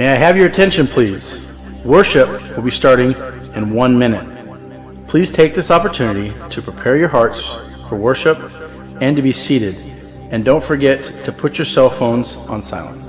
May I have your attention, please? Worship will be starting in 1 minute. Please take this opportunity to prepare your hearts for worship and to be seated. And don't forget to put your cell phones on silent.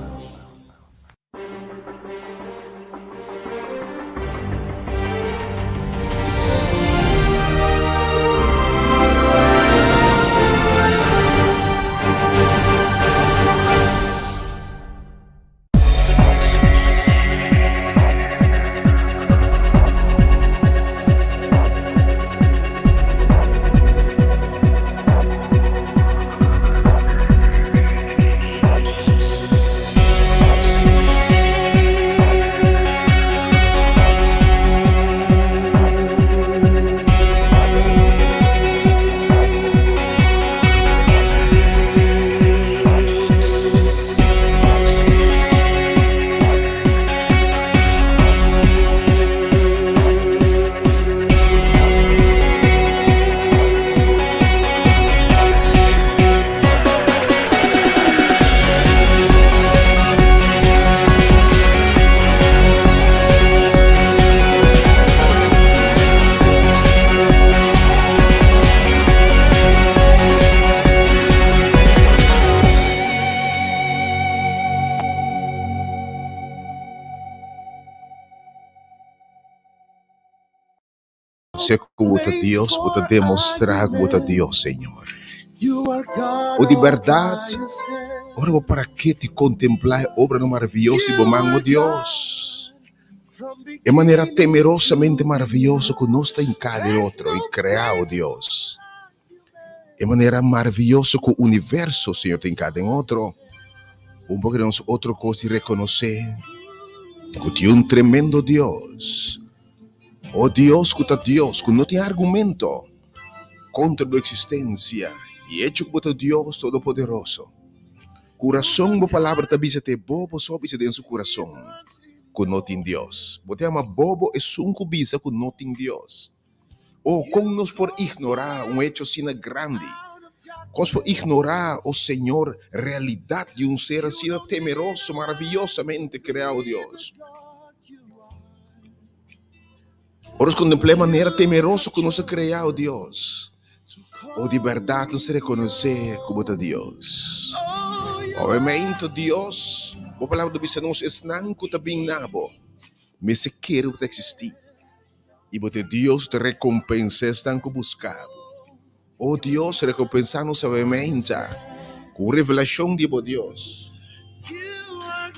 Buta Dios, buta demonstrar buta Dios, Senhor. O de verdade, ora para que te contemplar a obra maravilhosa e bom Deus. De maneira temerosamente maravilhosa que nós está em cada outro e criar, oh Deus. De maneira maravilhosa que o universo, Senhor, tem cada outro. Porque nós outra coisa reconhecer que tem tremendo Deus. Oh Deus, que não tem argumento contra a existência e hecho que Deus Todo-Poderoso. Coração, a palavra também se te bobo sobe se dentro do coração, que não tem Deus. Você ama bobo é um cubisa que não tem Deus. Ou como nós por ignorar hecho assim grande, como por ignorar o Senhor, realidade de ser assim temeroso, maravilhosamente criado Deus. Ora, contemplamos a maneira temerosa que nos criou Deus. Ou de verdade nos reconhecer como Deus. Obviamente, Deus, a palavra do Bispo nos ensinar que também nabo, mas se quer que existir. E porque Deus te recompensa estão que buscado. Oh Deus, recompensar-nos obviamente com revelação de Deus.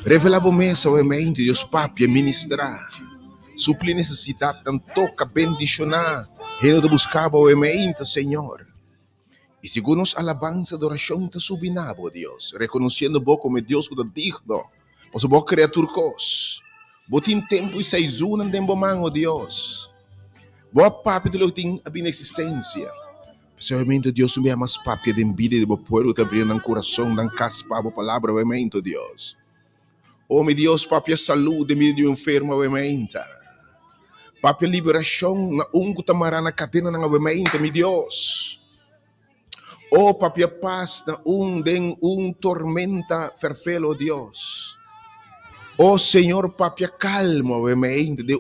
Revelamos obviamente Deus Papi ministrar. Suplir necessidade, tanto toca, bendicionar, ele de buscar obviamente, Senhor. E segundo nos alabança, adoração, te subinabo, Deus, reconhecendo vos como Deus que te digno, pois vos criatura cos, vos tem tempo e seis unan tempo mango, Deus. Vos papi de lo tem a bem existência. Pessoalmente, Deus, me amas papi de vida de vos povo, te abrir no coração, na caspa, a palavra, obviamente, Deus. Oh, meu Deus, papi, a saúde de meio de enfermo, obviamente. Papi, a liberação na que tamará na cadena na obviamente, meu Deus. Oh, papi, a paz na den tormenta ferfelo, Deus. Oh, Senhor, papi, a calma, obviamente, de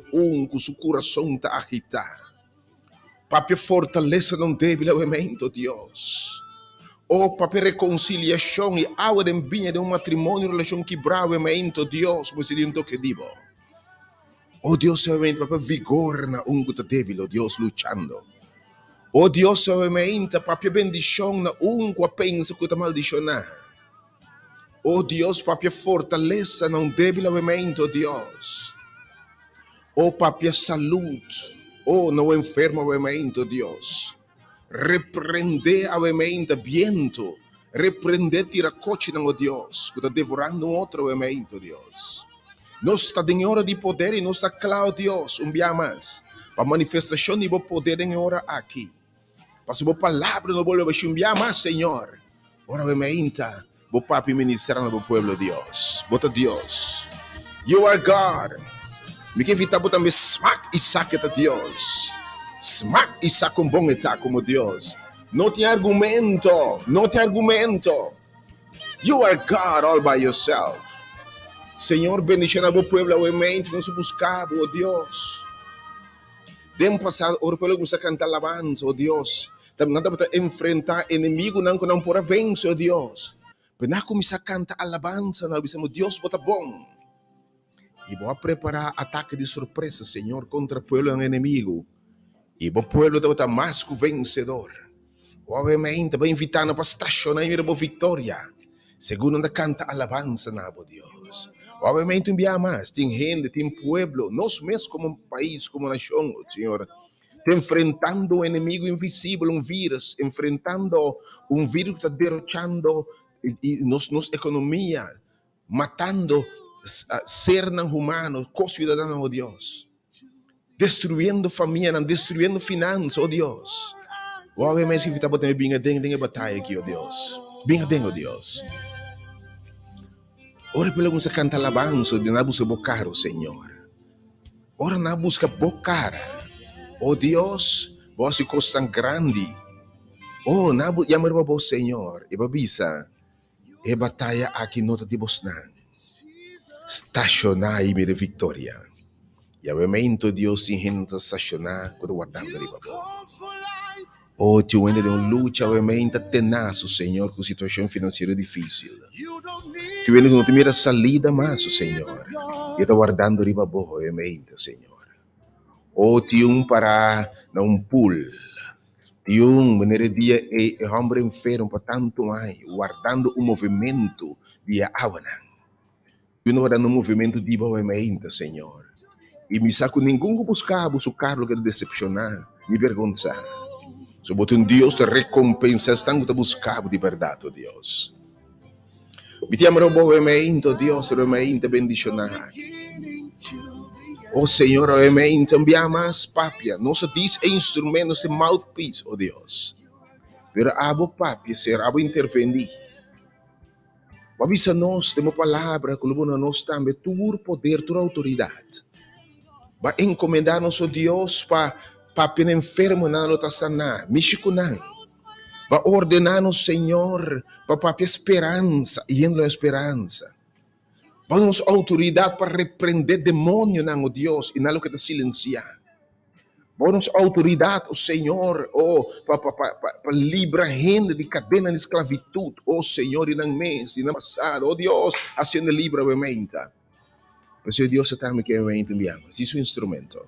com seu coração está agitar. Papi, a fortaleza não débil, obviamente, Deus. Oh, papi, reconciliação e água de vinha de matrimônio, relação quebrada, obviamente, Deus, como se diz que digo. Oh Deus, obviamente, papi, vigor na que está débil, oh Deus, lutando. Oh Deus, obviamente, papi, bendição na que pensa que está maldicionar. Oh Deus, papi, fortaleza não débil, obviamente, oh Deus. Oh papi, saúde. Oh, não enfermo, obviamente, oh Deus. Repreender, obviamente, viento. Repreender, tiracoche, oh Deus, que está devorando outro, obviamente, oh Deus. Nós está em hora de poder e nós está claro, Deus, dia mais. Para manifestação de poder em hora aqui. Para sua palavra no bolso de dia mais, Senhor. Ora, obviamente, o papi ministrar no povo de Deus. Bota Deus. You are God. Me que evitar botar me smack e saqueta Deus. Smack e saca bom eta como Deus. Não tem argumento. Não tem argumento. You are God all by yourself. Senhor, bendición a vos pueblo, obviamente, nos buscaba, oh Dios. Tem passado, ora pelo que você canta alabança, oh Deus. Também nada para enfrentar inimigo não que não pora vencer, oh Deus. Pena começar a cantar alabança, nós dizemos, Deus, bota bom. E vou preparar ataque de surpresa, Senhor, contra o povo inimigo. E o povo está mais que vencedor. Obviamente, vai invitar para estacionar e para vitória. Segundo anda canta alabança, oh Deus. Obviamente, enviar mais. Tem gente, tem povo, nós mesmos como país, como nação, Senhor. Enfrentando um inimigo invisível, um vírus, enfrentando um vírus que está derrochando nossa economia, matando ser não humano, co-cidadão, oh Deus. Destruindo família, destruindo finanças, oh Deus. Obviamente, que está botando bem a batalha aqui, oh Deus. Bem oh Deus. Ora pelo que você canta alabança, de não busca bocar, oh Senhor. Ora não busca bocar. Oh Deus, vós é coisa grande. Oh, não chamar para vós, Senhor. E babisa, e batalha aqui nota de vós não. Estacionar e me de vitória. E obviamente, Deus tem gente estacionar quando guardando de babó. Oh, tu ainda de uma luta, obviamente, tenaz, Senhor, com situação financeira difícil. Tu ainda não tem salida mais, Senhor. E está guardando de babó, obviamente, Senhor. Ou tinha para não pool. Tinha maneira dia e homem enfermo para tanto mais, guardando movimento de awana. Eu não guardando movimento de movimento, Senhor. E me saco ninguém que buscava o carro que decepcionar, me vergonhar. Se botar Deus te recompensa, tanto que buscava de verdade, Deus. Me te amaro movimento, Deus, movimento bendicionar. Oh Senhor, obviamente, envia mais papia. Nós diz instrumentos de mouthpiece, oh Deus. Pero abo papia, ser abo intervenir. Avisa nós, temos palavra, que nós também, tua poder, tua autoridade. Vai encomendar-nos, oh Deus, para papia enfermo, não está sanar, mixico não. Vai ordenar-nos, Senhor, para papia esperança, e em esperança. Vamos autoridade para repreender demônio, não, oh Deus, e não que te silenciar. Vamos autoridade, oh Senhor, para livrar gente de cadena de esclavitud, oh Senhor, e não mês, e não passado, oh Deus, haciendo livre, obviamente. Mas o Deus está me querendo enviar, isso é um instrumento.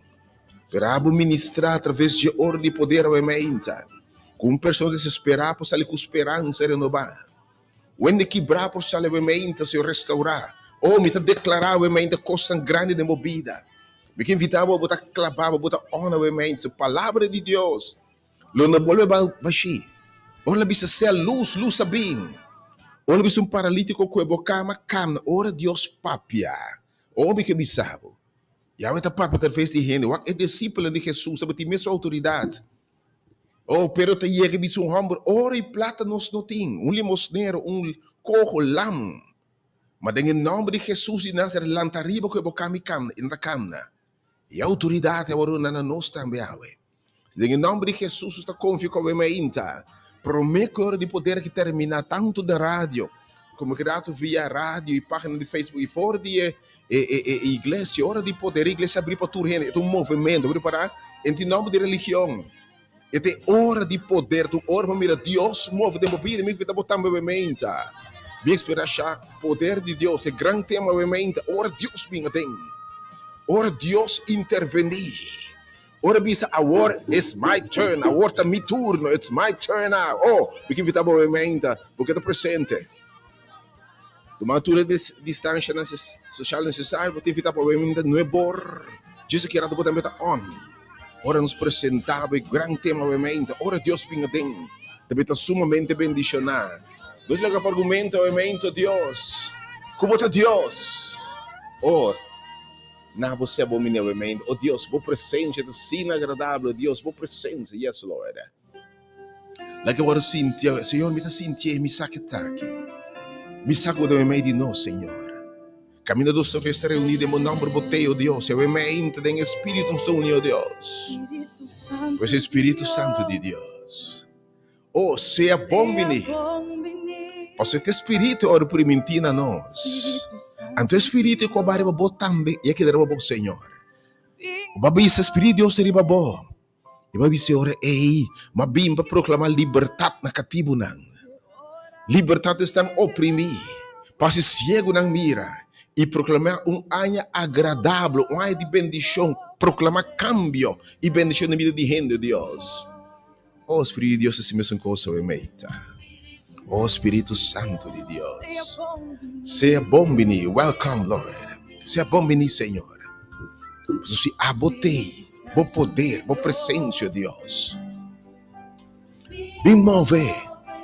Para ministrar através de ordem de poder, obviamente. Com uma pessoa desesperada, para sair com esperança renovar. Quando quebrar, para sair, obviamente, se restaurar. Oh, me está declarando, obviamente, coisa grande de movida. Me que invitava a botar clavava, a botar honra, obviamente, a palavra de Deus. Lo não volve baixi. Olha, bisa ser luz a bem. Olha, bisa paralítico que bocama, cama. Ora, Deus papia. Oh, me que bisavo. E a outra papia, talvez, de gente. É discípulo de Jesus, sabe, tem mesmo autoridade. Oh, pero te llega bisa homem. Ora e plata nos não tem. Limosneiro, cojo lam. Mas em nome de Jesus de Nazaré, lantariba que bocami camna, na camna. E a autoridade agora na nós também, em nome de Jesus está confio com a minha prometo hora de poder que terminar tanto da rádio, como criado via rádio e página de Facebook e fora de igreja, hora de poder a igreja abrir para tudo, é um movimento, preparar em nome de religião. É hora de poder, tu hora para mirar Deus move de movida, me vida botar movimento. Bem esperar poder de Deus, é grande tema, obviamente. Ora Deus vinha tem. Ora Deus intervenir. Ora bisa, agora it's my turn. Agora tá meu turno, it's my turn now. Oh, porque invitar obviamente, porque está presente. Tomar toda distância social necessária, porque invitar obviamente não é bor. Jesus que era do botar on. Ora nos apresentava, grande tema, obviamente. Ora Deus vinha tem. Também está sumamente bendicionar. Dois lugar para argumento, obviamente, Deus. Como está Deus? Oh, não você abomina, obviamente. Oh, Deus, vou presente, é assim agradável, Deus, vou presente. Yes, Lord. Lá que agora sentia, Senhor, me está sentindo, me saque aqui. Me saque o meio de nós, Senhor. Caminho dos três reunidos em meu nome, botei, oh Deus. Obviamente, tem Espírito nos uniu, Deus. Pois Espírito Santo de Deus. Oh, seja bom, menino. Posso ter espírito ora por mentir a nós. Anto espírito ko bari babo tambe, ya que dera babo Senhor. O babi esse espírito Deus seria babo. E babi se ora mabim para proclamar liberdade na cativo nang. Liberdade está oprimir. Passe cego nang mira e proclamar ano agradável, ano de bendição, proclamar cambio e bendição na vida de gente, Deus. Oh Espírito de Deus, esse mesmo coisa é meita. Oh Espírito Santo de Deus, seja bom venir, welcome Lord, seja bom venir Senhor. Se abotei, bom poder, bom presença Deus. Vem mover,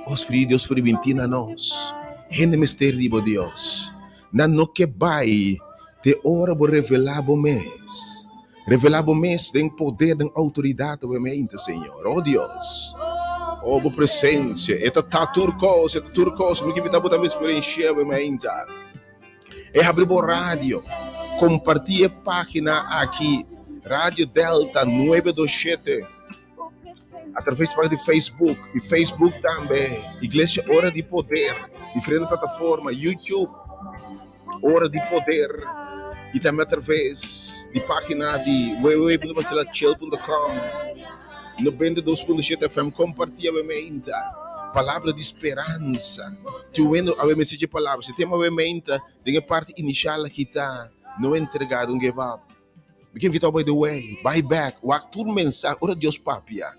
oh Espírito de Deus, permitir a nós. Gente mistério, Deus. Na no que vai, te ora por revelar o mês. Revelar o mês, tem poder, tem autoridade, obviamente, Senhor. Oh Deus. Oh, boa presença. Eta turcos, porque vi também uma experiência, obviamente. É abrir o rádio. Compartilhe a página aqui. Rádio Delta 927. Através do Facebook. E Facebook também. Igreja Hora de Poder. Diferentes plataformas. YouTube. Hora de Poder. E também através de página de www.chill.com 92.7 FM. Compartilha a palavra de esperança. Tu vendo a mensagem de palavra. Se tem uma mente, tem a parte inicial que está não entregado, não give up. Porque vital by the way, buy back. O ator mensagem, ora Deus papia.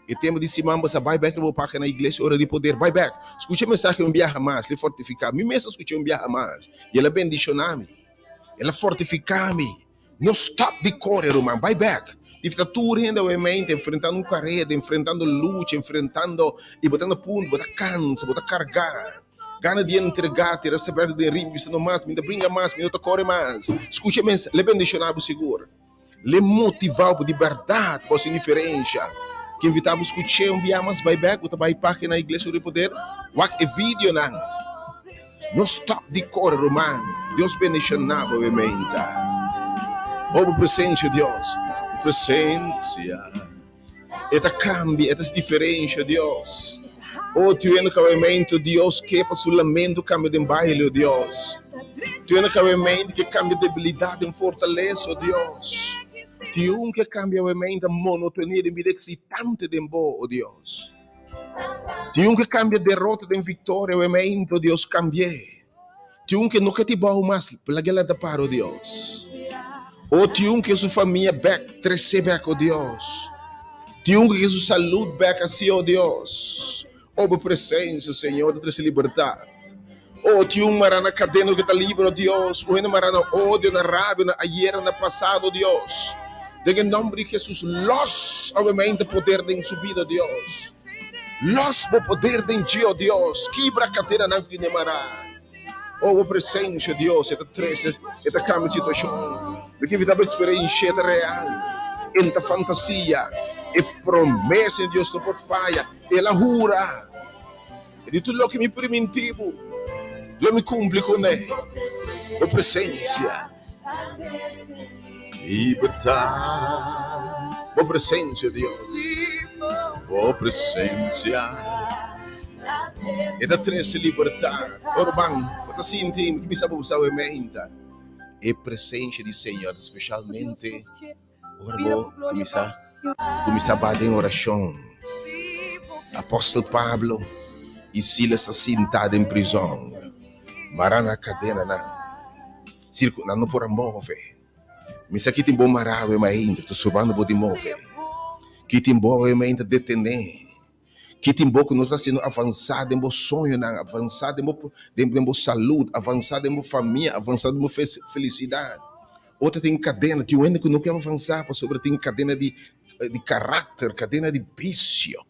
E temos de cima, mas buy back no página na igreja, hora de poder, buy back. Escute a mensagem, enviar mais, ele fortificar. Me mesmo escute enviar mais. E ela bendicionar-me. Ela fortificar-me. Não stop de correr, irmão, buy back. E está tudo ainda, obviamente, enfrentando carreira, enfrentando luta, enfrentando e botando ponto, botando cansa, botando carregar. Gana de entregar, ter recebido de rim, se não mais, me brinca mais, me corre mais. Escute a mensagem, ele bendicionar seguro. Ele motivar por liberdade, por sua indiferença. Que invitava a escutar enviar mais buyback, ou vai para na igreja de poder, wak e vídeo não. Não stop de correr, romano. Deus bendicionava, obviamente. Oh, presença de Deus. Presença. Eta cambia, eta diferença, Deus. Oh, tu é no cabimento, Deus, que para o lamento cambia de baile, Deus. Tu é no cabimento que cambia de debilidade em fortaleza, Deus. Tu que cambia obviamente a monotonia de vida excitante de boa, Deus. Tu que cambia derrota de vitória, obviamente, Deus, cambia. Tu que nunca te bom mais pela guerra da paro, Deus. Oh, tu que sua família back, crescer back, oh Deus. Tu que sua saúde back assim, oh Deus. Oh, presença, Senhor, de trazer liberdade. Oh, tu marana cadena que está livre, oh Deus. O ainda marana ódio, na raiva, na ayer, na passado, oh Deus. De nome de Jesus, los, obviamente, poder de subida, Deus. Los, o poder de Dia, Deus. Quebra a cadeira na vida, mará. Oh, a presença, Deus, esta três, esta cama de situação. Porque vida vai experiência real. Esta fantasia. E promessa de Deus, não por falha. Ela jura. E de tudo o que me primitivo, eu me cumpre com ele. A presença. Libertad, oh presencia Dios, oh presencia, esta tres libertad, orban, bota sintim, que me sabe usar a mente, e presencia do Senhor, especialmente, orbo, começar a bater em oração, apóstolo Pablo e Silas assentados em prisão, marana cadena na não por mover. Mas aqui tem bom maravilha, mas ainda estou subando o de mover. Que tem bom ainda detener. Que tem bom que nós estamos sendo avançado em bom sonho, avançado em bom saúde, avançado em bom família, avançado em bom felicidade. Outra tem cadena, tem ainda que não quer avançar, para sobre tem cadena de caráter, cadena de vício,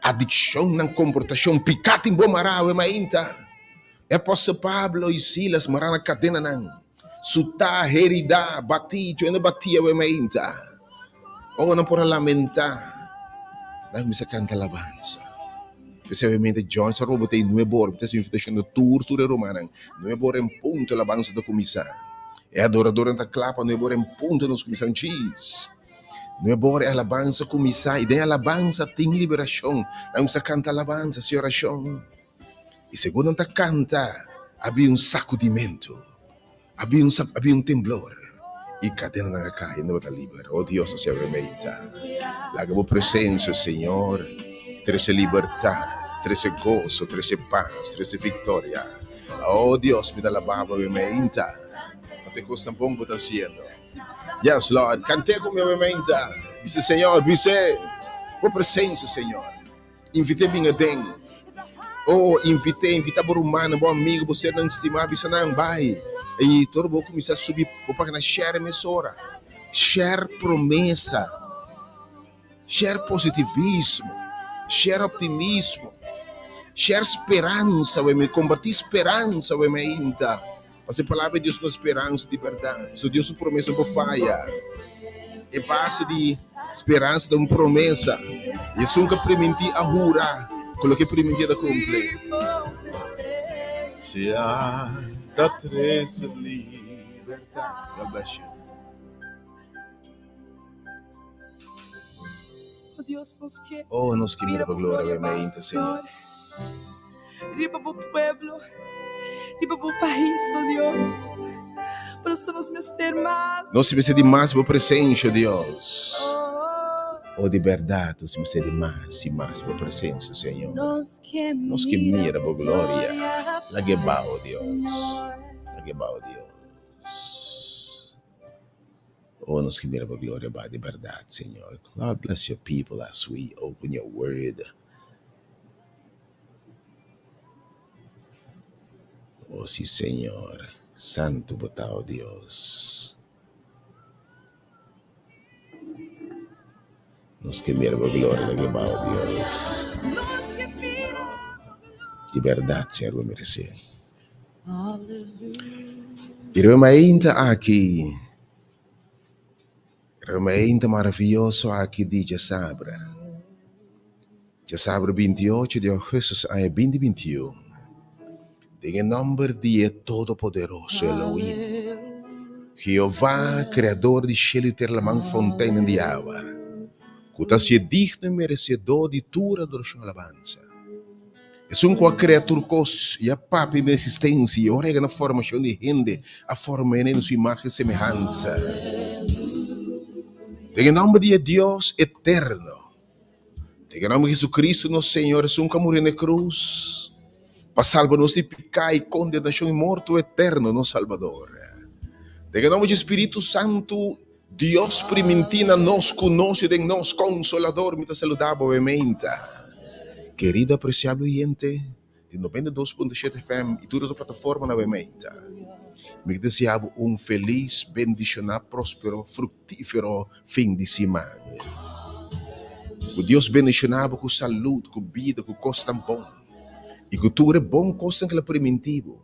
adicção na comportação, picate em bom maravilha, mas ainda. É apóstolo Pablo e Silas morar na cadena não. Suta, herida, bati, tu ainda batia o mente. Ou não por lamentar. Não me canta alabança. Especialmente John, só robotei no é bor, porque se invitation do tour romana, no é bor em ponto alabança do comissar. É adorador na clapa, no é bor em ponto nos comissar cheese. No é bor é alabança comissar, e daí alabança tem liberação. Não me canta alabança, se oração. E segundo anta canta, havia um sacudimento, havia um temblor. E cadena na caia, não está livre. Oh Deus, se aumenta. La tua presença, Senhor, traz liberdade, traz gozo, traz paz, traz vitória. Oh Deus, me dá la baba, aumenta. Até costa bom que está sendo. Yes, Lord, cante com meu aumenta. Dice, Senhor, dice, tua presença, Senhor. Invite bem a den. Oh, invita por humano, bom amigo, você não estimar, você não vai. E todo mundo começa a subir para na share emissora. Share promessa. Share positivismo. Share optimismo. Share esperança, compartilhar esperança, ainda. Mas a palavra de Deus não é esperança de verdade. Se Deus promessa não falha. É base de esperança de uma promessa. E isso nunca permitir a jurar. Coloquei permitir a cumprir. Se há da três liberdade. God bless you. Oh, nos que mira para glória, obviamente, Senhor. Riba para o pueblo, riba para o país, oh Deus. Para nos meter mais. Nós se meter mais para a presença, Deus. Oh, de verdade, nós se meter mais e mais para a presença, Senhor. Nos que mira para glória, la gebao, Deus. La gebao, Deus. Oh, nos que mira para glória, de verdade, Senhor. God bless your people as we open your word. Oh, sí, Senhor. Santo botao, Deus. Nos que mira para glória, la gebao, Deus. De verdade, Senhor, vou merecer. Irmã ainda aqui. Realmente maravilhoso aqui de Jasabra. Jasabra 28 de agosto a 2021. Em nome de Todo-Poderoso Elohim, Jeová, Criador de cielo e terra, man fontaine de água, que está se digno e merecedor de toda adoração e alabança. É um criatura cos e a papa e existência e orega na formação de gente, a forma em sua imagem e semelhança. Em nome de Deus eterno, em nome de Jesucristo, nosso Senhor, é um que morreu na cruz, para salvar-nos de pecado e condenação e morte eterno, nosso Salvador. Em nome do Espírito Santo, Deus permitina nos conosce, de nós consolador, me saludava, obviamente. Querido apreciado gente de 92.7 FM e toda a plataforma, novamente. Me desejo feliz, bendicionado, próspero, frutífero fim de semana. Que Deus bendicionava com saúde, com vida, com coisa bom. E que tudo é bom, coisa que é primitivo.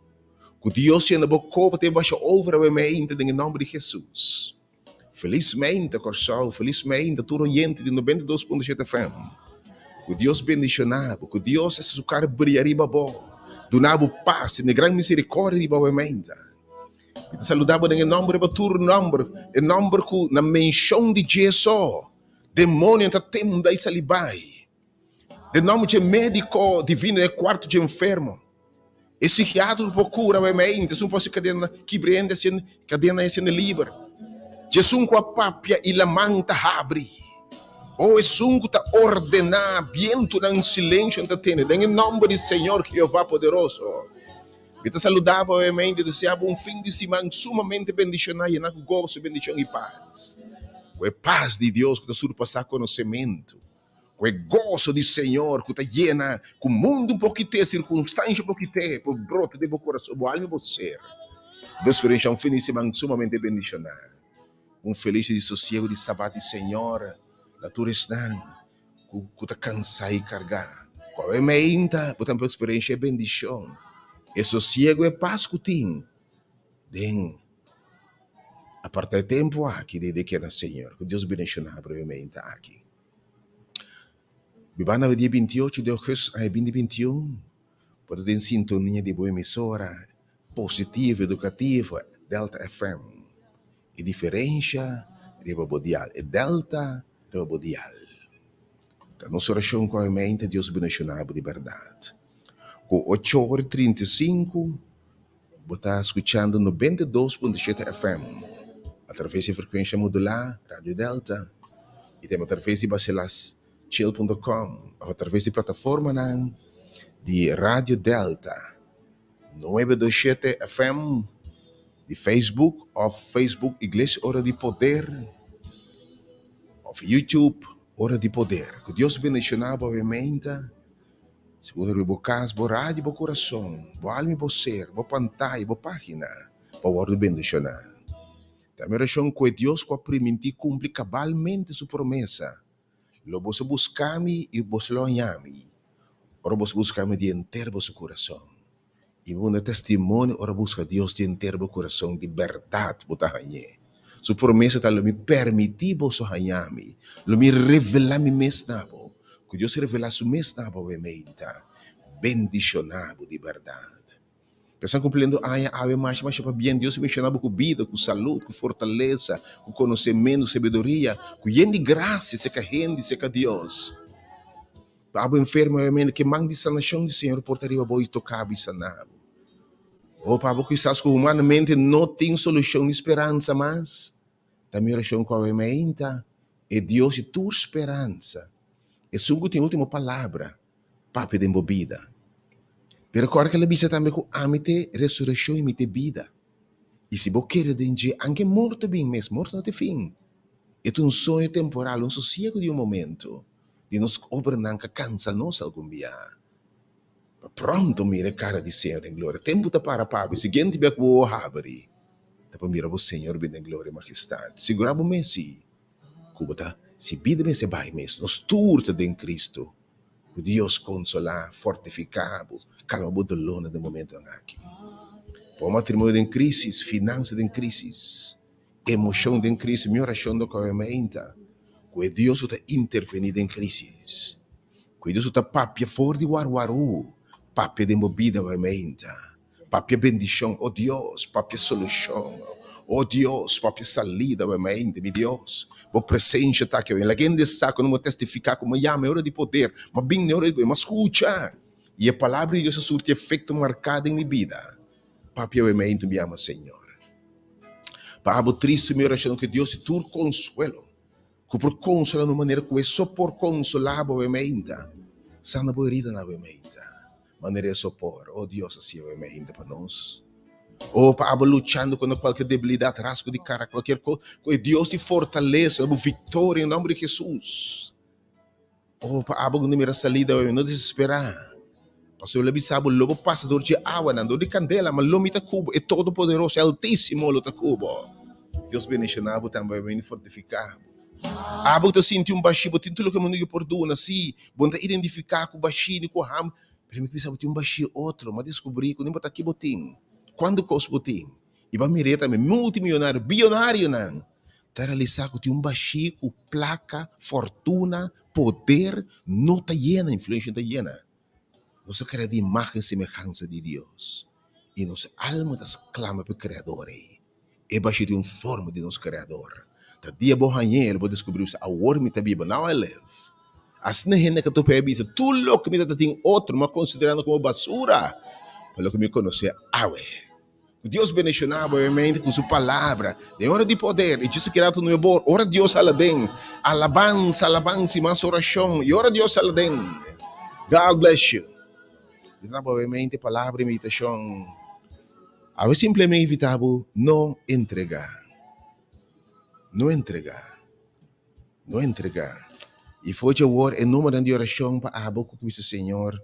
Que Deus tenha boa copa, tenha baixa over a mente, em nome de Jesus. Felizmente, Corsal, felizmente, todo gente de 92.7 FM. Que Deus bendicionava, que Deus esse seu cara brilharia bom. Donava paz, e grande misericórdia de boa mente. E saludava em nome de todo nome, em nome que na menção de Jesus, demônio está tendo aí salibai. De nome de médico divino de quarto de enfermo. E psiquiatra procura obviamente, se não pode cadena que prende assim, cadena assim livre. Jesus com a papia e la manta abre. Ou é sungo tá ordenar viento em silêncio tá tendo. Em nome do Senhor que Jeová poderoso. E te saludava obviamente, deseava fim de semana sumamente bendicionado, com gozo, bendição e paz. Com a paz de Deus que te surpassa conhecimento. Com o gozo do Senhor que te llena com o mundo pouquinho, circunstância pouquinho, por brote de coração, por alma e por ser. Deus experiência fim de semana sumamente bendicionado. Feliz de sossego de sábado de Senhor, da tua estão, que te cansa e carregar. Com a mente, por também experiência bendição. E sossego é paz que tem. A partir do tempo aqui, desde que é Senhor, que Deus bendicione brevemente aqui. Vivamos no dia 28 de agosto de 2021, pode ter sintonia de boa emissora, positiva, educativa, Delta FM. E diferença, Rebabodial. E Delta, Rebabodial. A nossa oração com a mente, Deus bendicione de verdade. Com 8h35, você está escutando 92.7 FM, através da frequência modular, Rádio Delta, e também através de bacelaschill.com, através da plataforma de Rádio Delta, 927 FM, de Facebook, ou Facebook Igreja Hora de Poder, ou YouTube Hora de Poder. Que Deus bendiga, obviamente. Seguro que você casa, você rádio, você coração, você alma, você ser, você pantalla, você página, para o Word bendicionar. Também oração que Deus vai permitir cumprir cabalmente sua promessa. Lo você buscar-me e você lo olhar-me. Ora você buscar-me de inteiro seu coração. E você testemunho, ora busca Deus de inteiro seu coração, de verdade, você ganha. Sua promessa está me permitir você olhar-me, lo me revelar-me mesmo. Que Deus revela su mesma obviamente, bendicionado de verdade. Pensando cumprindo ave mais para bem Deus mencionava com vida, com saúde, com fortaleza, com conhecimento, sabedoria, com gente de graça, seca gente, seca Deus. Para o enfermo, obviamente, que manda de sanação do Senhor, portaria boi tocar e sanar. Ou para o que estás com humanamente não tem solução de esperança, mas também oração com obviamente, é Deus e tua esperança. É sugo tem a última palavra, papi de embobida. Pero agora que ela diz também que amite ressurreição e mite vida. E se você quer dizer, anche morto bem mesmo, morto não tem fim. É um sonho temporal, um sossego de momento, de nos obrar que cansa nós algum dia. Pronto, mira cara de Senhor em glória. Tempo tá para papi, seguinte bem que o abri. Tá para mira o Senhor bem em glória e majestade. Segurava o Messi. Cuba se vida bem se vai mesmo, nos turta de Cristo. O Deus consolar, fortificado, calma o dolor no momento aqui. Para o matrimônio em crise, finanças em crise, emoção em crise, minha oração do casamento, que Deus está intervenido em crise. Que Deus está papia fora de waru, papia de movida, obviamente, papia bendição, oh Deus, papia solução. Oh Deus, papia salida, obviamente, meu Deus. Vou presença está aqui. A gente sabe, não vou testificar como é hora de poder, mas bem na hora de poder, mas escuta. E a palavra de Deus surte efeito marcado em minha vida. Papia, obviamente, me ama, Senhor. Para triste, minha oração, que Deus te tur consuelo. Que por consolar de uma maneira que é só por consolar, obviamente. Sana boa herida, obviamente. Maneira de sopor. Oh Deus, assim, obviamente, para nós. Ou para lutando com qualquer debilidade, rasgo de cara, qualquer coisa, que Deus te fortaleça, vitória em nome de Jesus. Ou para não me salida, não desesperar. Pastor Levi sabe, o lobo passador de água, não de candela, mas lomita cubo, é todo poderoso, é altíssimo o cubo. Deus bendicionado também, bem fortificado. Abo te senti baixinho, tem tudo que eu me perdona, sim, bom te identificar com o baixinho, com o ram, pero me pensava que baixinho outro, mas descobri que nem botar aqui botinho. Quando cos botinho, e vai me também multimilionário, bilionário, não. Tá realizado que baixinho, com placa, fortuna, poder, não está llena, influência está llena. Nossa cara de imagem e semelhança de Deus. E nossa alma clama para o Criador. É baixo de forma de nosso Criador. Tá dia bom hanhel, vou descobrir a worm está viva, now I live. As na gente que tu pebisa, tu louco me tá tem outro, mas considerando como basura. Pelo que me conhecer, Deus bendicionava, obviamente, com sua palavra, de hora de poder, e disse que era tudo no bom, ora Deus aladem, alabança, e mais oração, e ora Deus aladem. God bless you. Obviamente, palavra e meditação. Eu simplesmente evitava não entregar. Não entregar. Não entregar. E foi o word em nome de oração para a boca que disse Senhor.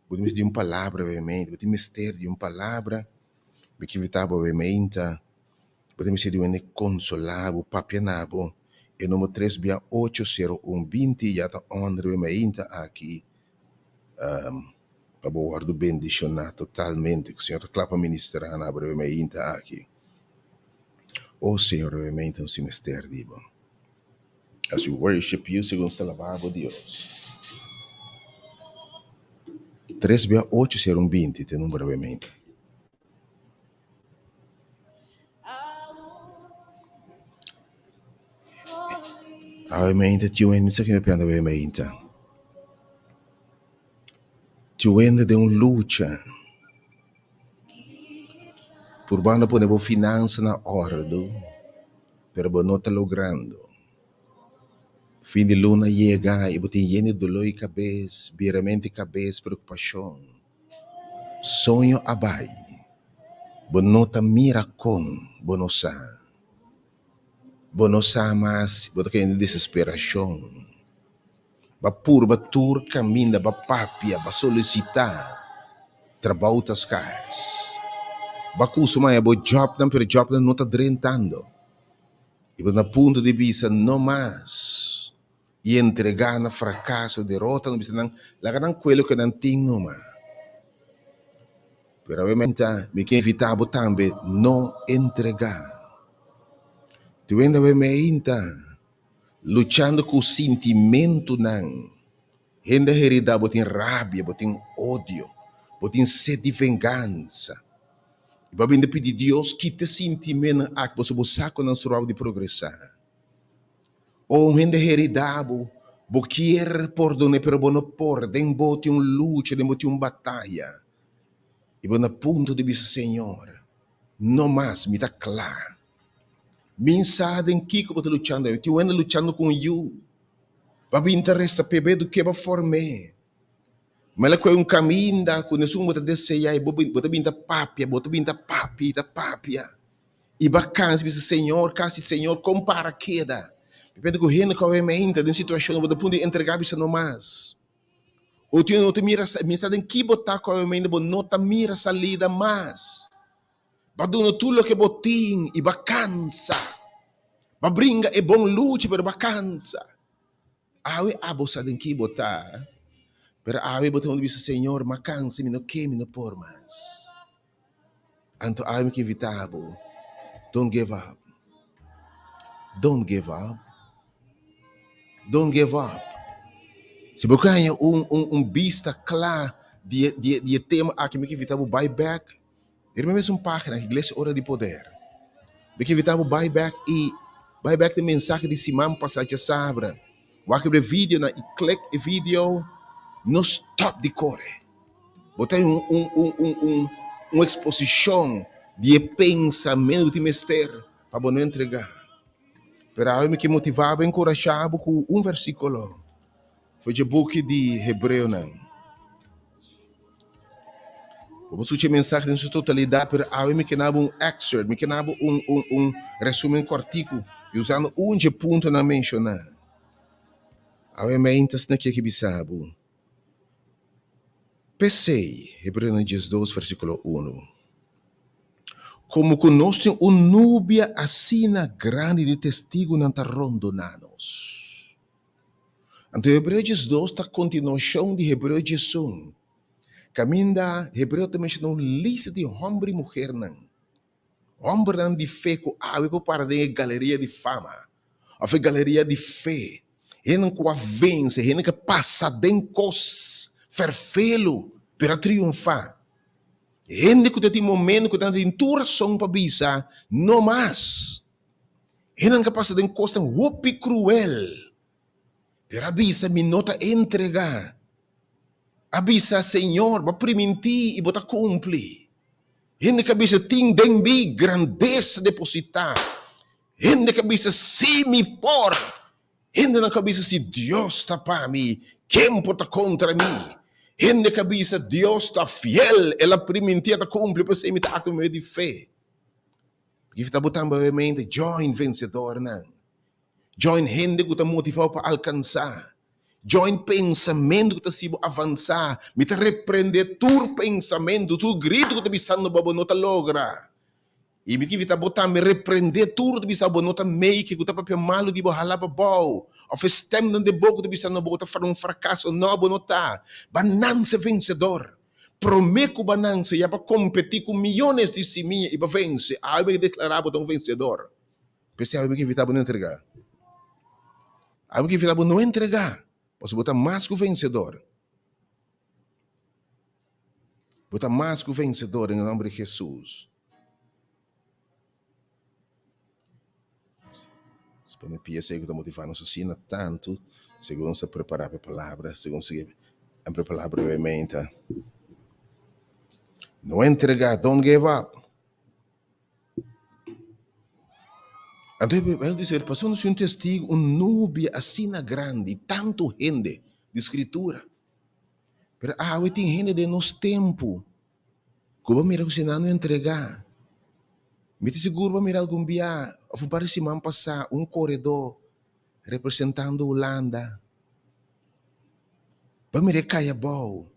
Podemos de uma palavra, obviamente. Podemos mistério de uma palavra. Porque evitava, obviamente. Podemos ser de um consolado, papianabo. Em nome 3680120. Já está onde, obviamente, aqui. Para o guardo bendicionar totalmente. Que o Senhor clapa ministrar na obviamente, aqui. Oh, Senhor, obviamente, não se mistério, digo. As we worship you, segundo se lavava Deus. 3680120, tem número, obviamente. Obviamente, tinha um mensaje que me pende, obviamente. Tu anda de luta. Por banda poner a finança na ordem, pero não está logrando. Fim de luna chega e você tem dolor de cabeça, viramente cabeça, preocupação. Sonho abai. Bonota mira com bonosa. Bonosa mas, bota que em desesperação. Ba pur, ba tur caminha, ba papia, ba solicitar. Trabalho tas caras. Bakuso mai abo job dan pero job dan não está drentando. E na ponto de vista não mais e entregar na fracasso, derrota, não bisa nang lagan quello que não tem numa. Pero obviamente me que evitar também não entregar. Tu ainda obviamente lutando com o sentimento não. Ainda herida botin rabia, botin ódio, botin sede de vingança. E vai vir pedir Deus que te sentimento a que você saco na sua de progressar. Ou ainda heredado, bo quer perdonar pero bo não por, den bote luta, den bote batalha. E bo na ponto de vista Senhor, não mais me dá claro. Me sabe em que eu estou lutando, eu estou lutando com you. Vai me interessar pebe do que vai formar. Mas ela foi caminho da conexão bota desejar e bota binta papia, papia. E bacana se Senhor, casi Senhor compara queda. Pede que o reino que eu me entra em situação bota ponto de entregar isso não mais. O tio não te mira, me sabe em que botar que eu me entra, não te mira salida mais. Baduno tudo que botin e bacança. Ba bringa é bom lute para bacança. Awe abo sabe em que botar. Pero awe botão de Senhor, macanse, me no que, me no por mais. Anto awe que evitabo. Don't give up. Don't give up. Don't give up. Se você tem vista clara de tema aqui, me que evitabo buyback, ele mesmo página, Igreja Hora de Poder. Me que evitabo buyback tem mensagem de Simão Passagem Sabra. Aquele vídeo, e clique o vídeo, não stop de correr. Botar uma exposição de pensamento de mestre para não entregar. Pero eu me que motivava, encorajava com versículo. Foi de book de Hebreu, não. Vou assistir a mensagem em sua totalidade, pero eu me que nava excerpt, me que nava resumo cortico, usando ponto na mencionar. Eu me entas na que bisabo. Pensei, Hebreu 12, versículo 1. Como conosco núbia assina grande de testigo nanta rondonanos. Então, Hebreu 12 está a continuação de Hebreu 1. Caminda, Hebreu também mencionou lista de homem e mulher não. Homem não de fé que ave para a galeria de fama. A galeria de fé. Ele que vence, ele que passa de cos ferfelo para triunfar. Ele que tem momento que tem inturação para bisa, não mais. Ele que passa de cos tão roupi cruel. Para bisa me nota entregar. Abisa Senhor, para permitir e botar cumprir. Ele que bisa tem dembi grandeza depositar. Ele que bisa se me por. Ele na cabeça se Deus está para mim, quem pode contra mim? Ele na cabeça Deus está fiel, ela permitir a cumprir para ser imitado meio de fé. Porque está botando a mente, join vencedor não. Join gente que está motivado para alcançar. Join pensamento que está se avançar. Me está repreender tu pensamento, tu grito que está pensando para não logra. E me tive a botar me repreender tudo de bisa bonota meio que está papel malo de bohala para bom. Of stem de boca de bisa no bota para fracasso não bonota. Banança vencedor. Prometo banança e para competir com milhões de siminha e para vencer. Aí me declarar para vencedor. Pensei aí me que evitar não entregar. Aí me que evitar não entregar. Posso botar mais que o vencedor. Botar mais que o vencedor em nome de Jesus. Quando pensa que está motivando nos ensina tanto, segundo se preparar para a palavra, segundo se Abre a palavra brevemente. Não entregar, don't give up. Então, eu disse, passou-nos um testigo, nube assim grande, tanto gente de escritura. Pero tem gente de nos tempo. Como mira que não entregar. Me te seguro mira algum dia, ou parece que passar um corredor representando Holanda. Ba mire kaya bau.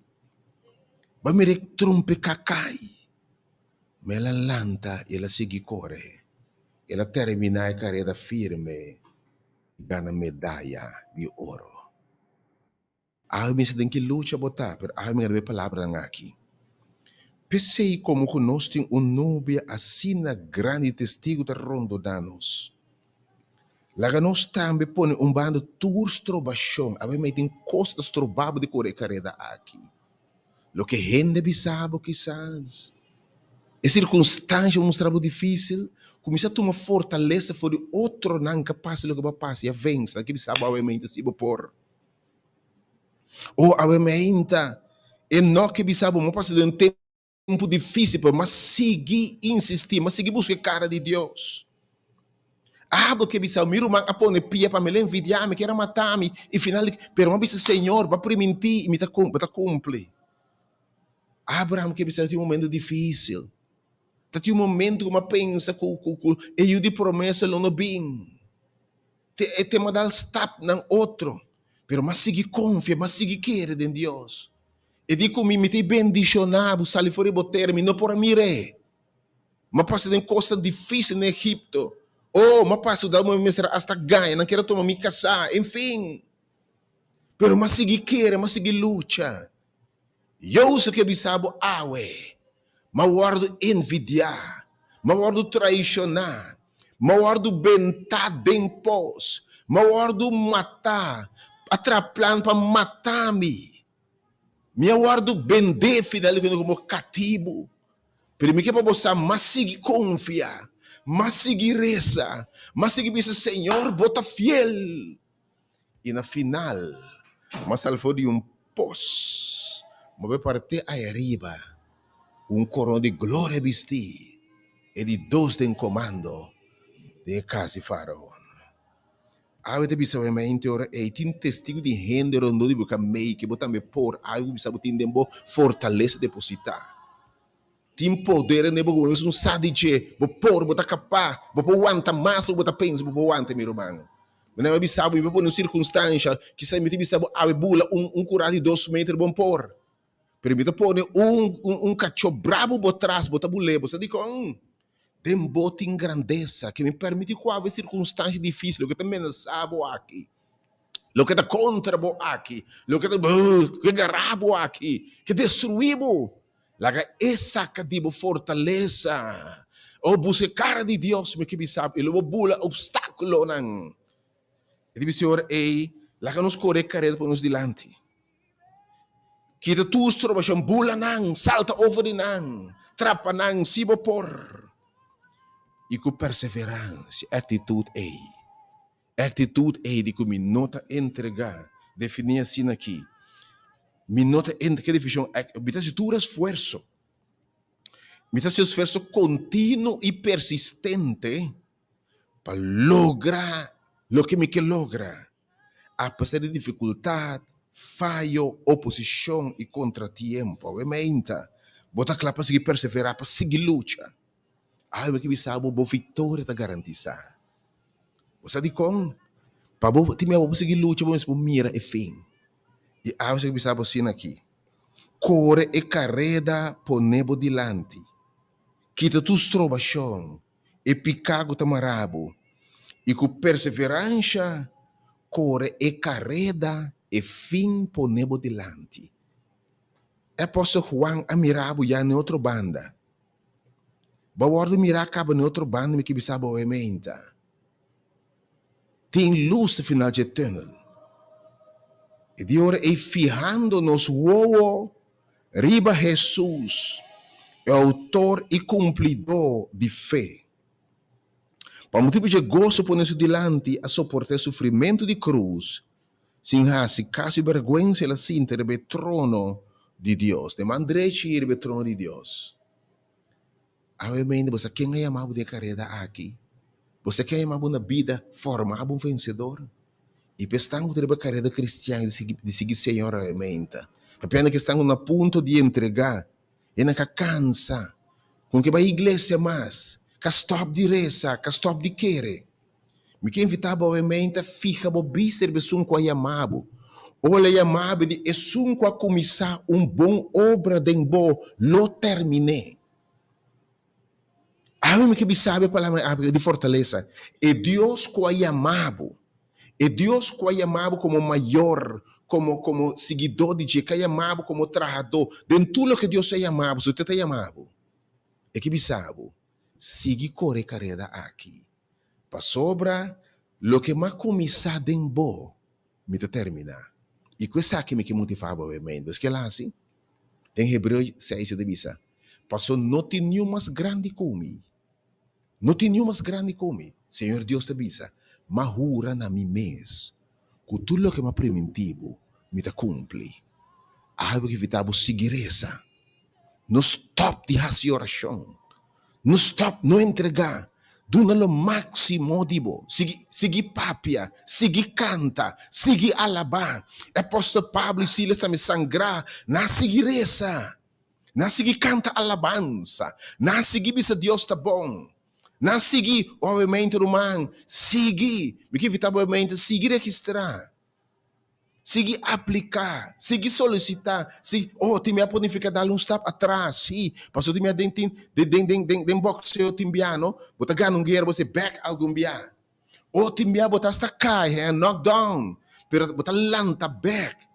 Ba mire trumpe kakai. Mela lanta ela sigi corre. Ela termina a carreira firme. Gana medalha de ouro. Me se tem que luta botar, pero me garbe palavra aqui. Pensei como que nós temos nube assim grande testigo de rondo danos. Lá nós também põe bando tours trobação, a me tem costas trobado de correr carreira aqui. Lo que gente bisabo quizás. É circunstância mostrava difícil, começa a tomar fortaleza for de outro não capaz de que passa e vence, que bisabo a mente se por. Ou a mente é não que bisabo não passa de um tempo difícil, mas seguir insistir, mas seguir buscar a cara de Deus. Porque bisabo miro man apone pia para me envidiar, me quer matar-me e final, pero mas bisa Senhor, vai permitir e me tá cumpre. Abraham que bisabo tem momento difícil. Tem momento que eu penso que eu de promessa não bem. Tem uma dar step não outro, pero mas seguir confia, mas seguir querer em Deus. E digo me tem bendicionado, sali fora botar me não por mire. Mas passa de costa difícil no Egipto. Mas passa da uma mestra hasta ganha, não quero tomar me casar, enfim. Pero mas seguir querer, mas seguir luta. Eu sei que bisabo mas guardo envidiar, mas guardo traicionar, mas guardo bentar dempos, mas guardo matar, atrapalhando para matar-me. Me guardo bender fidel como cativo. Pero me que para você, mas seguir confiar, mas seguir reza, mas seguir dizer, Senhor, bota fiel. E na final, mas salvo de pós, mas vai partir aí arriba. Coroa de glória vestir e de dois de comando de casa faraó. Te bisa mente ora e tin testigo de gente rondo de boca mei que botar me por bisa botin dembo fortaleza depositar. Tin poder ne bogo um sadije bo por botar capaz bo aguanta mais bo botar pensa bo aguanta meu irmão. Mas não bisa bo bo no circunstância que sai me bisa bo bula curado de 2 metros bom por. Permita pôr cachorro bravo por trás, botar bule, você diz tem bote em grandeza que me permite qualquer circunstância difícil, o que também não sabe aqui, o que está contra bo aqui, o que está que garabo aqui, que destruímos, laga essa que dibo fortaleza, ou busca cara de Deus, me que sabe, ele bula obstáculo não, e diz senhor laga nos corre carreira por nos dilante. Kita tuos trobasyon bula nang, salta over nang, trapa nang, sibo por. Iku perseverança, atitude Atitude de que me nota entregar, definir assim aqui. Me nota entregar, que definição? Habitasse tu esforço. Habitasse esforço contínuo e persistente para lograr o que me quer lograr. Apesar de dificuldade, falho, oposição e contratiempo. Obviamente, bota claro para seguir perseverar, para seguir luta. O que sabe, a vitória está garantida. Você diz como? Para você seguir luta, você mira e fim. E você que sabe assim aqui. Corre e carrega ponebo dilante. Quita tu estrobação e picago tamarabo. E com perseverança, corre e carrega e fim ponebo dilante. Apóstolo Juan a mirabo já na outra banda. Bawardo mirar cabo na outra banda, me que bisaba o ementa. Tem luz no final de túnel. E de hora é fijando-nos riba Jesus, é autor e cumpridor de fé. Para motivo de gozo por isso delante a suportar o sofrimento de cruz, Sin hasi, caso vergüenza la cinta rebe trono de Deus. De mandrechi rebe trono de Deus. Obviamente, você quem é amado de carreira aqui? Você quer amado na vida formado um vencedor? E pensando que a carreira cristã de seguir Senhor, obviamente. Apenas que estão no ponto de entregar. E não cansa. Com que vai a igreja mais. Que stop de reza, que stop de querer. Me que invitava, obviamente, fica bo bister besun com a amado. Olha amado de esun com a começar bom obra de bo lo terminei. Algo que sabe a palavra de fortaleza. É Deus que é amado. É Deus que é amado como maior, como seguidor de Jesus, que é amado como trajador. Dentro tudo que Deus é amado, se você é amado, é que sabe, siga correr carreira aqui. Para sobra, lo que mais começar dentro bo, me terminar. E com isso aqui me que motivava, obviamente. Mas que lá assim, em Hebreu 6 de bisa, passou não tem nenhuma grande como. Não tem nenhuma grande como. Senhor Deus te bisa, mahura na mi mês, que tudo que é preventivo, me te cumpre. Algo que evitava seguireza. Não stop de fazer oração. Não stop, não entregar. Duna lo máximo dibo. Sigi papia, sigi canta, sigi alabar. Apóstolo Pablo e Silas também sangrar na seguireza. Na sigi canta alabança. Na sigi bisa Deus tá bom. Na sigi, obviamente, romano, sigi. Me que evitar, obviamente, sigi registrar. Sigi aplicar, sigi solicitar, ti me pode ficar dar um step atrás, sim, passou ti me den boxeo timbiano, bota ganhar guerra você back algum bia, ti me bota hasta cai, knock down, pero bota lanta back,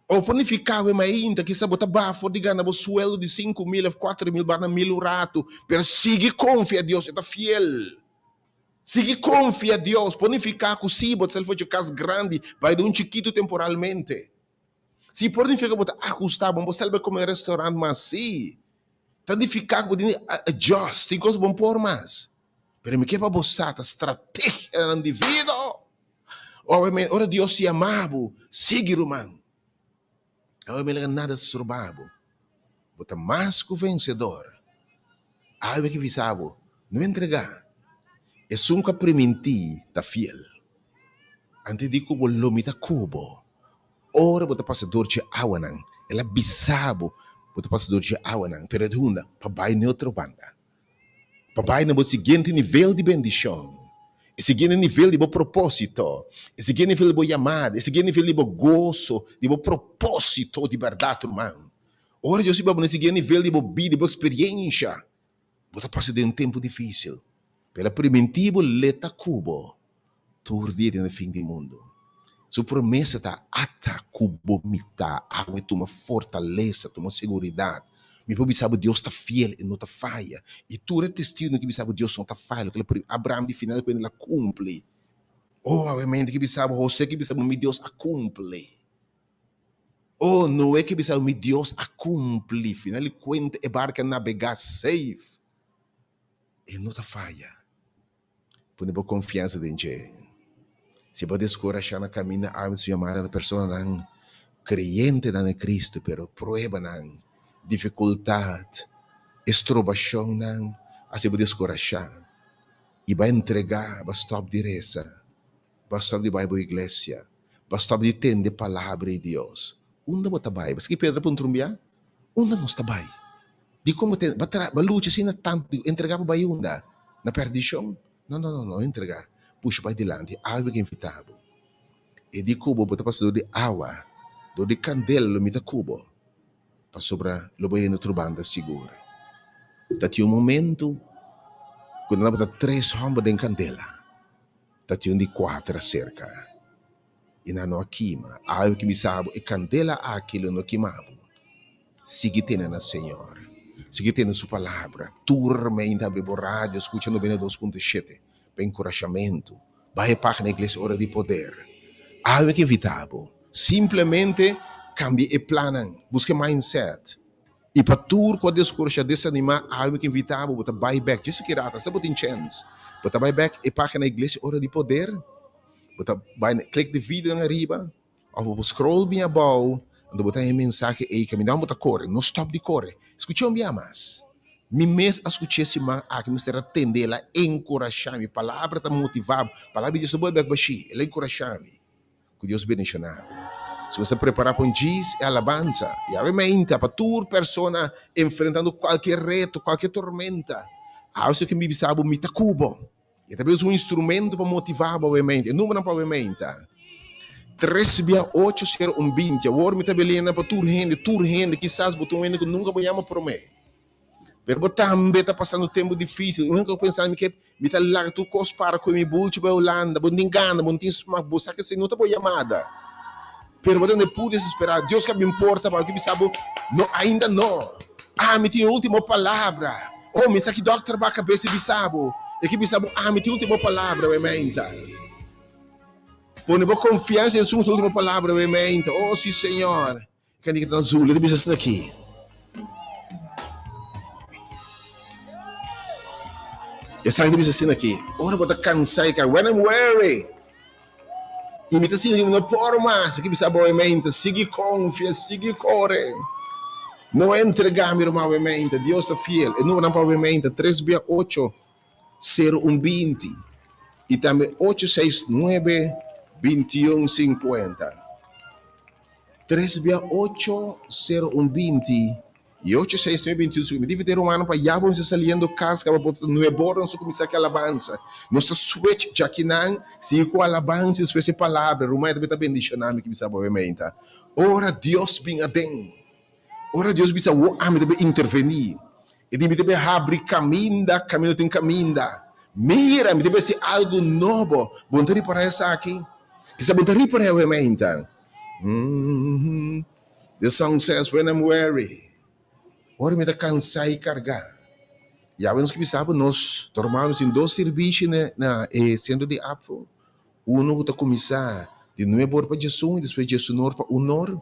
pode ficar mas ainda que sa bota bafo de ganhar o sueldo de 5.000, 4.000 barra 1.000 rato, pero sigi confia Deus, está fiel. Sigue confia a Deus, pode ficar com si, se ele for de casa grande, vai dar chiquito temporalmente. Se pode ficar botar ajustar, vamos saber como é restaurante, mas sim, tem de ficar com adjust, tem coisa bom por mais. Pero me quebra bossata, estratégia do indivíduo. Obviamente, ora Deus te amava, sigue romano. Obviamente, nada surbabo. Bota mais que o vencedor. Algo que visavo, não entregar. É sunca prementi ta fiel. Ante di kubo lomita kubo. Ora bota passador de awanang. Ela bisabo bota passador de awanang. Pero dunda, pabai neutro banda. Pabai no seguinte nível de bendição. E seguinte nível de propósito. E seguinte nível de chamada. E seguinte nível de gozo. De propósito de verdade, irmão. Ora eu sei no seguinte nível de vida, de experiência. Bota passar de tempo difícil. Pela preventivo leta cubo, turdir no fim do mundo. Sua promessa está ata cubo mita, água uma fortaleza, uma segurança. Me pode saber Deus está fiel e não está falha. E tu é testemunho que sabe Deus não está falha. Abraão de final quando ele cumpre. Obviamente que sabe você que sabe me Deus a cumpre. Não é que sabe me Deus a cumpre. Final quando é barca navegar safe. E não está falha. Ponemos confiança em Deus. Se pode escorachar na caminho, a chamada da pessoa não crente em Cristo, pero prueba não, dificuldade, estrobação não, assim pode escorachar. E vai entregar, vai stop de reza, vai stop de vai para a igreja, vai stop de entender a palavra de Deus. Onde você vai? Mas que Pedro pode trumbia? Onde você vai? De como vai lutar assim tanto, entregar para a onda, na perdição? Não, entregar. Puxa para adiante, algo que invitado. E de cubo, bota passador de água, do de candela, lo mita cubo, para sobra, lo vai no trubanda segura. Tati momento, quando ela bota 3 hombres em candela, tati de 4 cerca. E na no queima, algo que me sabe, e candela aquilo no queimado. Sigue tendo na Senhor. Sigue tendo sua palavra. Turma ainda abre o rádio, escutando bem 2.7. Para encorajamento. Vai para na igreja hora de poder. Algo que evitável. Simplesmente cambie e plano. Busque mindset. E para tudo quando descorcha desanimar, algo que evitável. Bota buyback. Isso que rata. Você bota em chance. Bota buyback e para na igreja hora de poder. Bota clique de vídeo na riba. Of op scroll bem abaixo, onde botar a mensagem aí, que me dá botar corre, não stop de correr. Escutei bem mais. Me mes escutei se man a que me estar atender lá, encorajar me, palavra tá motivar, palavra de sobre baixi, ela encorajar me. Que Deus bendicionado. Se você preparar para um diz e alabança, e obviamente para toda persona enfrentando qualquer reto, qualquer tormenta, acho que me sabe me tá cubo. E também um instrumento para motivar, obviamente. Número para obviamente. 3680120. Agora me tá beleza para toda gente, quizás botar um que nunca vou para mim. Pero também está passando tempo difícil. Eu nunca pensava que me tá lá tu cos para com mi bulto para Holanda, bom engana, bom tem smack, bom sabe que não tá boa chamada. Pero você não pude esperar. Deus que me importa para que me sabe, não ainda não. Me tem a última palavra. Oh, me sabe que doctor ba cabeça me sabe. E que me sabe, me tem a última palavra, obviamente. Põe boa confiança em sua última palavra, obviamente. Oh, sim, Senhor. Que diga na azul, ele precisa estar aqui. E sabe que precisa estar aqui. Ora, bota cansar, cara. When I'm weary. Imitação não pode mais. Que precisa, obviamente. Sigue confia, sigue corre. Não entregar, meu irmão, obviamente. Deus está fiel. E não, obviamente, 3680120. E também 869-2150. 3680120 e 869-2150. Deve ter um ano para já vamos saliendo casca para não é bom não começar que alabança. Nossa switch já que não se com alabança espécie palavra, o mais também bendicionar que me sabe obviamente. Ora Deus bem adem. Ora Deus bisa o ame deve intervenir. E deve abrir caminho tem caminho. Mira, me deve ser algo novo. Vontade para essa aqui. Que sabe vontade para obviamente. The song says, when I'm weary, ora me da cansar e cargar. E agora que sabe, nós tornamos em dois serviços na centro de Apfo. Um está começar de novo para Jesus, e depois Jesus para honor.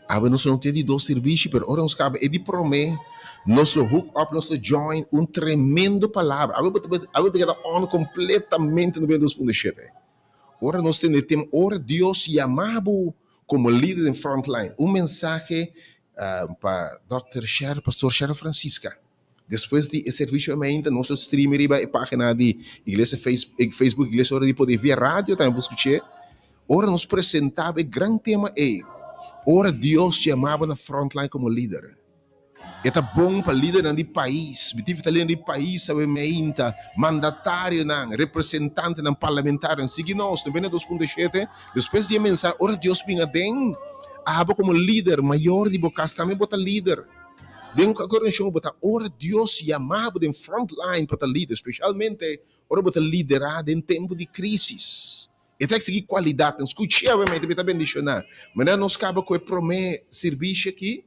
Agora nós não temos dois serviços, mas ora nos cabe e de prometer, nós hook up, nós join, tremendo palavra. Agora tem que on completamente no meio dos pontos. Ora nós temos ora Deus chamado como líder em frontline. Mensagem para Pastor Cheryl Francisca. Depois de serviço ainda, nosso streamer e página de igreja Facebook, igreja hora de poder ver rádio, também escutei. Ora nos apresentava o grande tema ora Deus chamava na frontline como líder. É bom para líder no país, tive talento no país, sabe, mandatário, representante, parlamentar, siga nós, no 2.7, depois de mensagem, ora Deus vinha den, como líder maior de bocas, também bota líder. Den que agora nós bota, ora Deus chamava em frontline para líder, especialmente, ora bota liderar em tempo de crise. E tem que seguir qualidade, escute, obviamente, está bendicionar, mas nós acaba com o promê serviço aqui,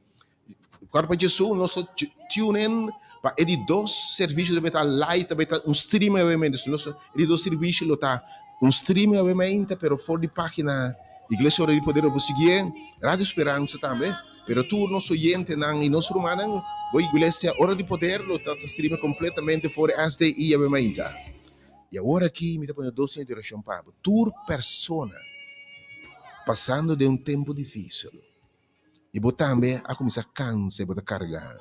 para Jesus, nosso tune-in para editar dois serviços de estar live, também está stream obviamente, nosso editor serviço está stream obviamente, pero fora de página, igreja hora de poder seguir, Rádio Esperança também, pero tu nosso oyente e nosso romano, a igreja hora de poder está stream completamente fora SDI obviamente. E agora aqui me está poniendo dois em direção para toda persona passando de tempo difícil. E também a começar a cansar, a carregar.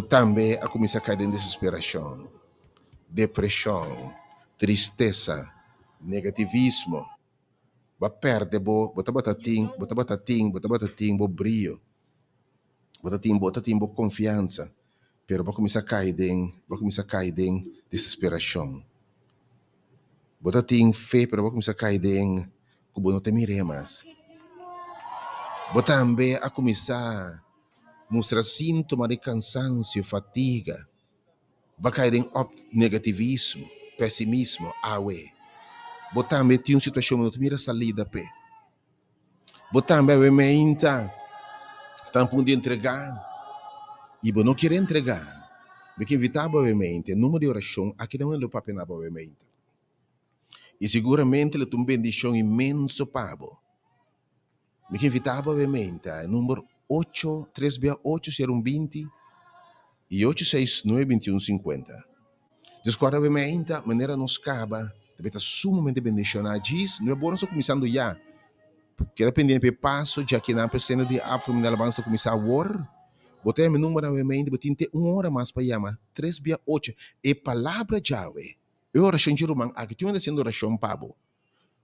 Também a começar a cair em desesperação, depressão, tristeza, negativismo. Perde, bota ting, brilho. Bota ting, confiança. Pero vai começar a cair em desesperação. Bota ting fé, pero vai começar a cair em como não te miremas. Também a começar a mostrar sintomas de cansaço, fatiga, vai cair em negativismo, pessimismo, também tem uma situação que não mira salida, também obviamente tampão de entregar e não quer entregar, porque invitava obviamente o número de oração aqui não é o papel obviamente, e seguramente ele tem uma bendição imenso para me invitava obviamente o número 3680120 e 869-2150. Desculpa obviamente a maneira nos acaba também está sumamente bendicionada. Diz, não é bom nós começando já. queda pendente pe passo, já que na cena de afro, na alabança começar a war. Botei meu número na mente, botei 1 hora mais para chamar, 3/8. E palavra Yahweh. E oração de Romão, aqui tinha sendo oração pabo.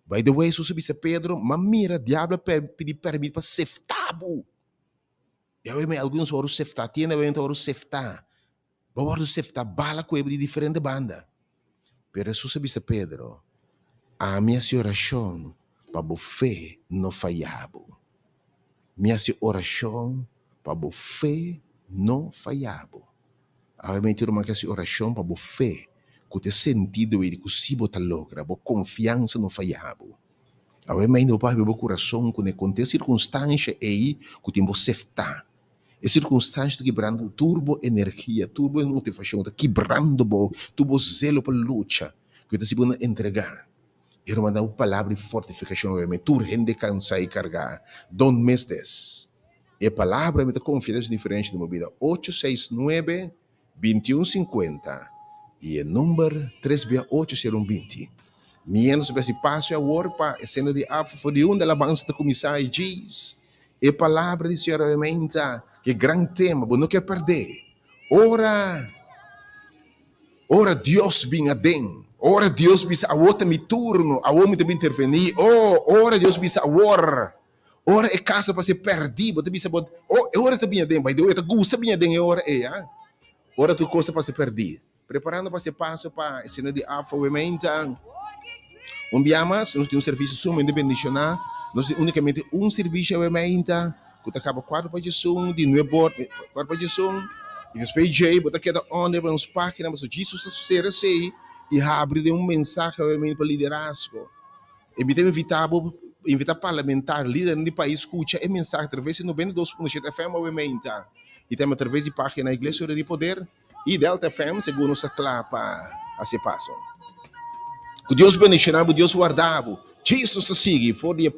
By the way, se você Pedro, mas mira, diabo pedir permissão para seftabo. Yahweh me alguns oros sefta, tiene evento oros sefta. Ba oros sefta bala com de diferente banda. Pero se você Pedro, a minha oração para bo fé não falhabo. Minha oração para bo fé não falhabo. Obviamente, uma que oração para bo fé, que te sentido e que se bota logra, bo confiança não falhabo. Obviamente, o pai bo coração que ne conte circunstância aí que tem bo sefta. E circunstância quebrando turbo energia, turbo motivação, quebrando bo, turbo zelo para luta, que te se pode entregar. E mandar uma palavra de fortificação, obviamente, tu rende cansar e carregar. Don't miss this. E a palavra me dá confiança diferente de uma vida. 869-2150. E o número 368-020. Menos para esse passo a warpa, a cena de afro, foi de da alabança da comissária diz. E a palavra de Senhor, obviamente, que grande tema, não quer perder. Ora Deus vinha dentro. Ora Deus bisa a outra me turno, a homem também intervenir. Ora Deus bisa a war. Ora é casa para ser perdido, bisa bot. Ora também tem, vai doer, gusta bem den ora é, Ora tu costa para ser perdido. Preparando para ser passo para cena de afro, obviamente. Biamas, nós temos um serviço sumo independente, nós temos unicamente serviço, obviamente, que acaba 4 para Zoom, de 9 4 para Zoom, e depois Jay, bota queda onde para uns páginas, mas o Jesus está assim. E abre de mensagem obviamente para liderazgo. E me tem invitar parlamentar, líder do país, escuta a mensagem através de 92.7 FM, obviamente. E também através de página da Igreja de Poder e Delta FM, segundo nossa clapa a se passo. Que Deus bendicionava, Deus guardava. Jesus se sigue, fora de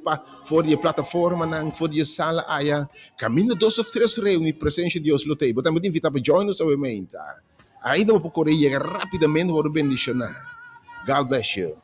plataforma, fora de sala, caminho 2 ou 3 reuniões, presença de Deus, lutei. Mas também invitar para join us, obviamente. Ainda vou correr rapidamente, vou bendicionar. God bless you.